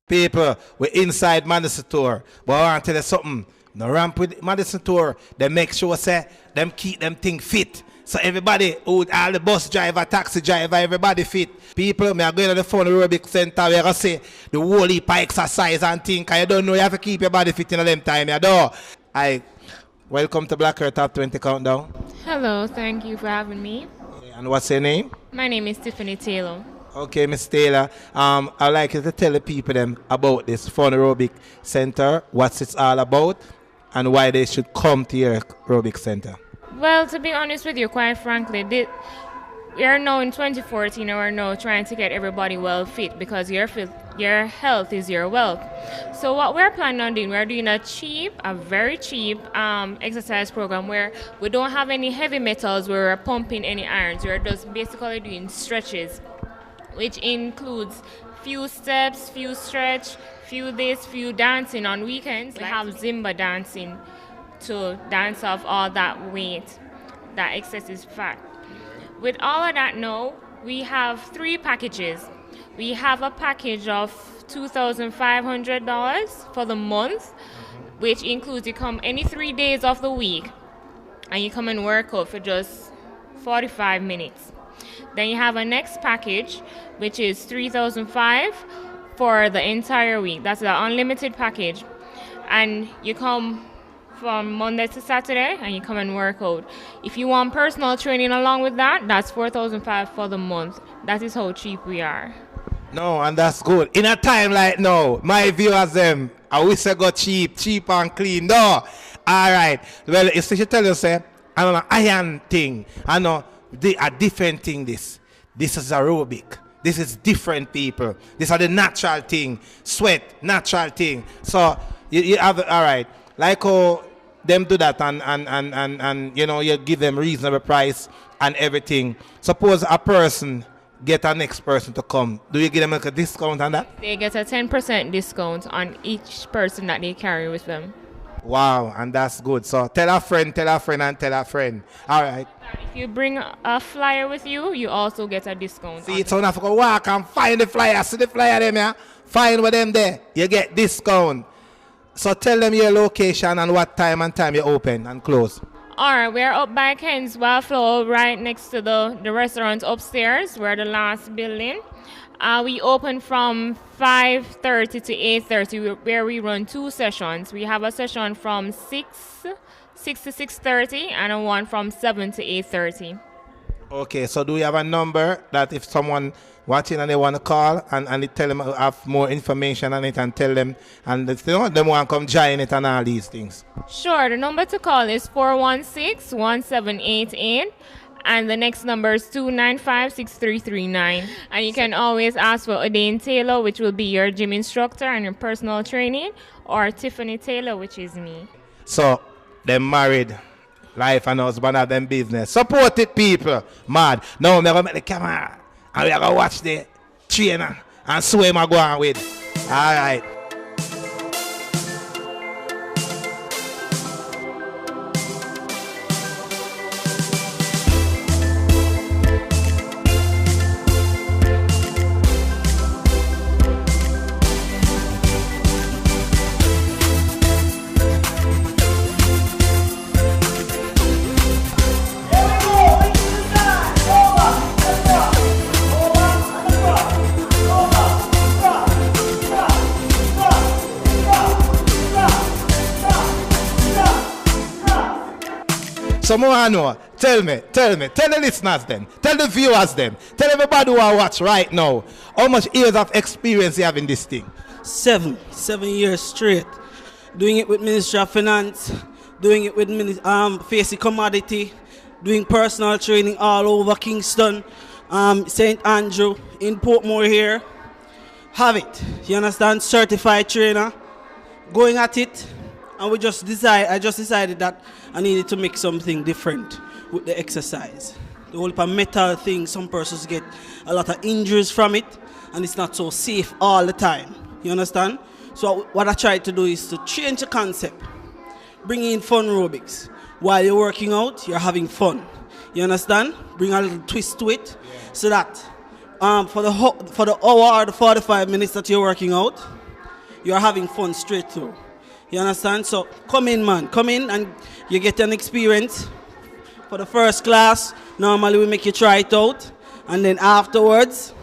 People, we're inside Madison tour. But I want to tell you something. No ramp with Madison tour. They make sure say them keep them thing fit. So everybody, all the bus driver, taxi driver, everybody fit. People, me are going to the FUNrobics Center. We're going to say the whole heap of exercise and things. You don't know you have to keep your body fit in them time. You know. Welcome to Black Earth Top 20 Countdown. Hello, thank you for having me. And what's your name? My name is Tiffany Taylor. Okay, Miss Taylor. I'd like you to tell the people them about this FUNrobics Center, what it's all about, and why they should come to your aerobic center. Well, to be honest with you, quite frankly, we are now in 2014 and we're now trying to get everybody well fit because your health is your wealth. So what we're planning on doing, we're doing a very cheap exercise program where we don't have any heavy metals, where we're pumping any irons. We're just basically doing stretches, which includes few steps, few stretch, few this, few dancing. On weekends, we have Zumba dancing to dance off all that weight, that excessive fat. With all of that now, we have 3 packages. We have a package of $2,500 for the month, which includes you come any 3 days of the week and you come and work out for just 45 minutes. Then you have a next package, which is $3,500 for the entire week. That's the unlimited package. And you come from Monday to Saturday and you come and work out. If you want personal training along with that, that's $4,500 for the month. That is how cheap we are. No, and that's good. In a time like now, my viewers them, I wish I got cheap and clean. No. All right. Well, if you tell you, say, I know an iron thing. I know a different thing this. This is aerobic. This is different people. These are the natural thing. Sweat, natural thing. So you have, all right. Like how them do that and you know, you give them reasonable price and everything. Suppose a person get a next person to come. Do you give them like a discount on that? They get a 10% discount on each person that they carry with them. Wow, and that's good. So tell a friend, and tell a friend. All right. If you bring a flyer with you, you also get a discount. See, it's enough to go walk and find the flyer. See the flyer them, yeah? Find with them there. You get discount. So tell them your location and what time you open and close. All right, we're up by Ken's Buffalo, right next to the restaurant upstairs. We're the last building. We open from 5:30 to 8:30, where we run 2 sessions. We have a session from 6 to 6:30 and a one from 7 to 8:30. Okay, so do we have a number that if someone watching and they want to call and tell them have more information on it and tell them and if they want them want to come join it and all these things? Sure, the number to call is 416-1788 and the next number is 295-6339. And you can always ask for Adaine Taylor, which will be your gym instructor and your personal training, or Tiffany Taylor, which is me. So, them married. Life and husband have them business. Support it, people. Mad. Now, I'm going to make the camera and we're going to watch the trainer and see where I'm going with. All right. So Moano, tell the listeners then, tell the viewers then, tell everybody who are watch right now, how much years of experience you have in this thing? 7 years straight. Doing it with Ministry of Finance, doing it with Facey Commodity, doing personal training all over Kingston, St. Andrew, in Portmore here. Have it, you understand? Certified trainer, going at it. And I just decided that I needed to make something different with the exercise. The whole metal thing, some persons get a lot of injuries from it, and it's not so safe all the time. You understand? So what I tried to do is to change the concept. Bring in FUNrobics. While you're working out, you're having fun. You understand? Bring a little twist to it, so that for the hour or the 45 minutes that you're working out, you're having fun straight through. You understand? So come in, man. Come in and you get an experience. For the first class, normally we make you try it out. And then afterwards,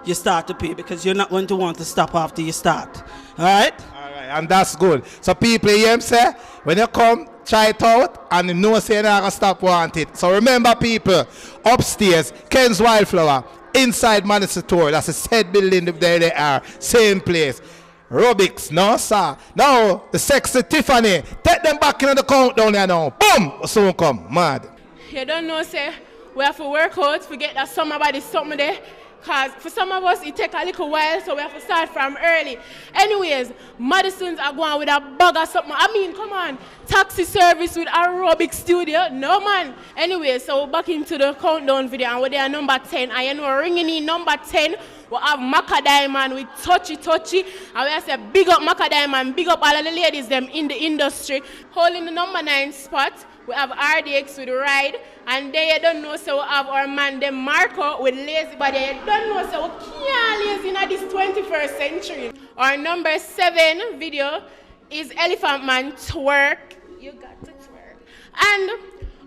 you start to pay because you're not going to want to stop after you start. All right? All right, and that's good. So people, you hear me say, when you come, try it out, and you know say you're not going to stop want it. So remember people, upstairs, Ken's Wildflower, inside Madison Tour, that's the said building there they are, same place. Robics, no sir. Now, the sexy Tiffany, take them back in the countdown there now. Boom! Soon come, mad. You don't know, say, we have to work out, forget that somebody something there. Because for some of us, it takes a little while, so we have to start from early. Anyways, Madison's are going with a bug or something. I mean, come on, taxi service with aerobic studio? No, man. Anyway, so we're back into the countdown video, and we're there number 10. And you know, ringing in number 10, we have Maca Diamond with Touchy. And we have to say, big up Maca Diamond, big up all of the ladies them in the industry. Holding the number 9 spot, we have RDX with Ride. And then you don't know, so we have our man, them Marco with Lazy Body. You don't know, so we can't lazy in this 21st century. Our number 7 video is Elephant Man Twerk. You got to twerk. And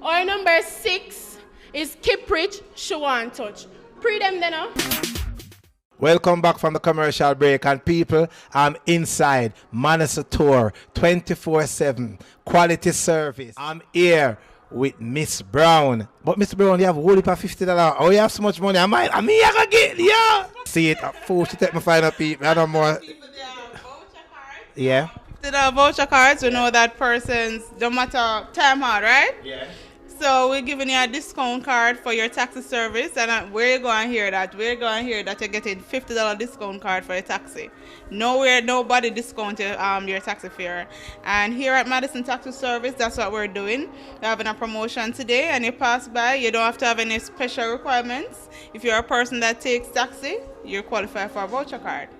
our number 6 is Keep Rich, Show and Touch. Pre them then, Welcome back from the commercial break, and people, I'm inside Madison Tour 24/7 quality service. I'm here with Miss Brown. But Miss Brown, you have a whole heap of $50. Oh, you have so much money. I mean, I gonna get, yeah. See it, fool, she take my final people. I don't more. Yeah. $50 voucher cards, we know that person's, no matter time hard, right? Yeah. So we're giving you a discount card for your taxi service, and we're going to hear that. We're going to hear that you're getting $50 discount card for your taxi. Nowhere, nobody discounted your taxi fare. And here at Madison Taxi Service, that's what we're doing. We're having a promotion today, and you pass by. You don't have to have any special requirements. If you're a person that takes taxi, you're qualified for a voucher card.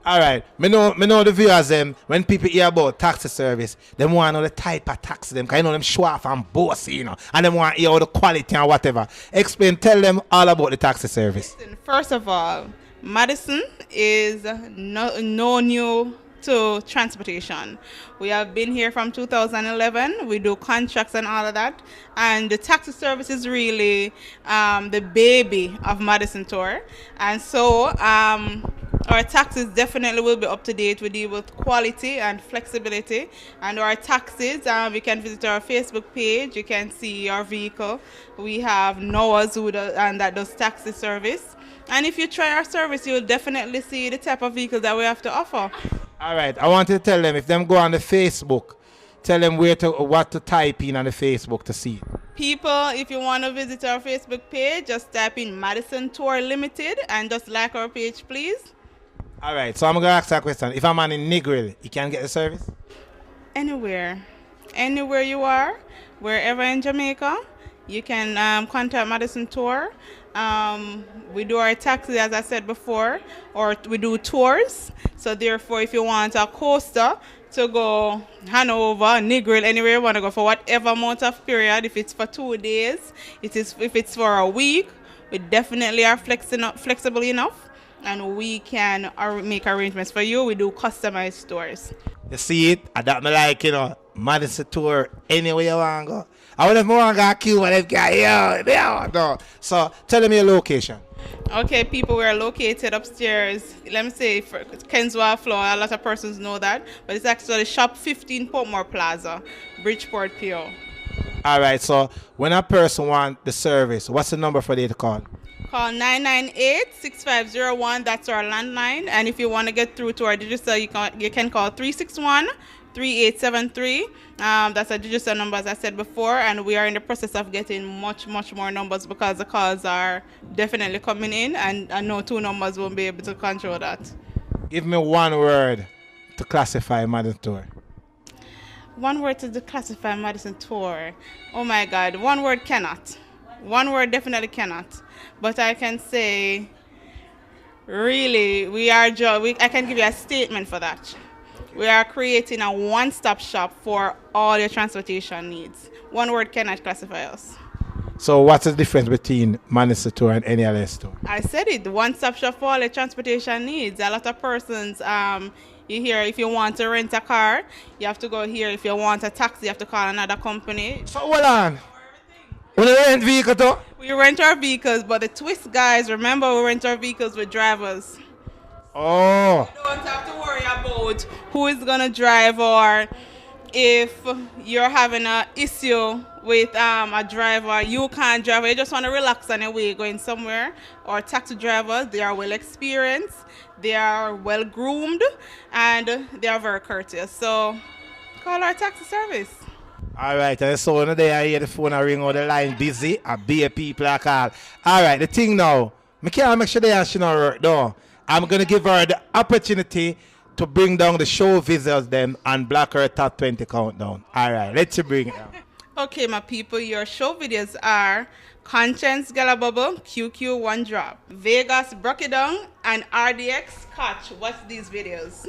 All right, me know the viewers when people hear about taxi service, they want to know the type of taxi them, because you know them show off and bossy, you know, and they want to hear all the quality and whatever. Explain, tell them all about the taxi service. Listen, first of all, Madison is no new to transportation. We have been here from 2011. We do contracts and all of that, and the taxi service is really the baby of Madison Tour, and so our taxis definitely will be up to date. We deal with quality and flexibility. And our taxis, you can visit our Facebook page. You can see our vehicle. We have Noah's that does taxi service. And if you try our service, you'll definitely see the type of vehicle that we have to offer. All right, I want to tell them, if them go on the Facebook, tell them what to type in on the Facebook to see. People, if you want to visit our Facebook page, just type in Madison Tour Limited and just like our page, please. All right, so I'm going to ask a question. If I'm on in Negril, you can get the service? Anywhere you are, wherever in Jamaica, you can contact Madison Tour. We do our taxi, as I said before, or we do tours. So therefore, if you want a coaster to go Hanover, Negril, anywhere you want to go for whatever amount of period, if it's for 2 days, if it's for a week, we definitely are flexible enough. And we can make arrangements for you. We do customized tours. You see it? I don't like, you know, Madison Tour anywhere you want to go. I want to want to go Cuba, they've got, no. So tell them your location. Okay, people, we are located upstairs. Let me say, for Ken's Wildflower, a lot of persons know that. But it's actually Shop 15 PORTMORE Plaza, Bridgeport, PO. All right, so when a person wants the service, what's the number for them to call? Call 998-6501. That's our landline. And if you want to get through to our digital, you can call 361-3873. That's a digital number, as I said before. And we are in the process of getting much more numbers because the calls are definitely coming in. And I know 2 numbers won't be able to control that. Give me one word to classify Madison Tour. One word to classify Madison Tour. Oh, my God. One word cannot. One word definitely cannot. But I can say, really, I can give you a statement for that. We are creating a one-stop shop for all your transportation needs. One word cannot classify us. So what's the difference between Madison Tour and any other store? I said it, the one-stop shop for all your transportation needs. A lot of persons, You hear if you want to rent a car, you have to go here. If you want a taxi, you have to call another company. So hold on. We rent vehicle too? We rent our vehicles, but the twist, guys, remember we rent our vehicles with drivers. Oh. You don't have to worry about who is going to drive, or if you're having an issue with a driver, you can't drive, you just want to relax on your way going somewhere. Our taxi drivers, they are well experienced, they are well groomed, and they are very courteous. So call our taxi service. All right, and so one day I hear the phone ring or the line busy, I be people I call. All right, the thing now, I can't make sure they she not work though. I'm going to give her the opportunity to bring down the show visitors them and block her top 20 countdown. All right, let's bring it down. Okay, my people, your show videos are Conscience Gala Bubble, QQ One Drop, Vegas Broke It Down, and RDX Catch. Watch these videos.